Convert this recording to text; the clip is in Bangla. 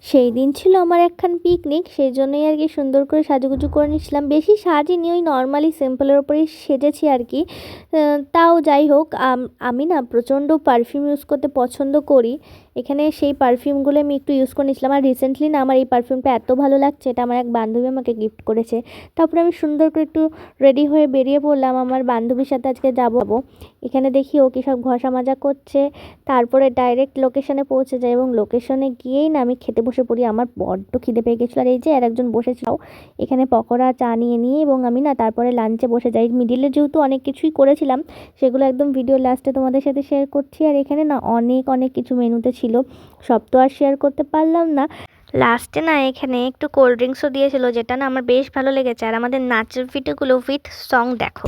সেই দিন ছিল আমার একখান পিকনিক, সেই জন্যই আর কি সুন্দর করে সাজুগুজু করে নিয়েছিলাম। বেশি সাজিনি, ওই নর্মালি সিম্পলের ওপরেই সেজেছি আর কি। তাও যাই হোক, আমি না প্রচণ্ড পারফিউম ইউজ করতে পছন্দ করি। এখানে সেই পারফিউমগুলো আমি একটু ইউজ করে নিয়েছিলাম। আর রিসেন্টলি না আমার এই পারফিউমটা এত ভালো লাগছে, এটা আমার এক বান্ধবী আমাকে গিফট করেছে। তারপরে আমি সুন্দর করে একটু রেডি হয়ে বেরিয়ে পড়লাম, আমার বান্ধবীর সাথে আজকে যাব। এখানে দেখি ও কী সব ঘষা মাজা করছে। তারপরে ডাইরেক্ট লোকেশনে পৌঁছে যাই এবং লোকেশনে গিয়েই না আমি খেতে বসে পড়ি। আমার বড্ড খিদে পেয়ে গেছিলো। আর এই যে আরেকজন বসেছিল এখানে পকোড়া চা নিয়ে নিয়ে, এবং আমি না তারপরে লাঞ্চে বসে যাই। মিডিলে যেহেতু অনেক কিছুই করেছিলাম, সেগুলো একদম ভিডিও লাস্টে তোমাদের সাথে শেয়ার করছি। আর এখানে না অনেক অনেক কিছু মেনুতে ছিল, সব তো আর শেয়ার করতে পারলাম না। লাস্টে না এখানে একটু কোল্ড ড্রিঙ্কসও দিয়েছিল, যেটা না আমার বেশ ভালো লেগেছে। আর আমাদের নাচের ভিডিওগুলো উইথ সং দেখো।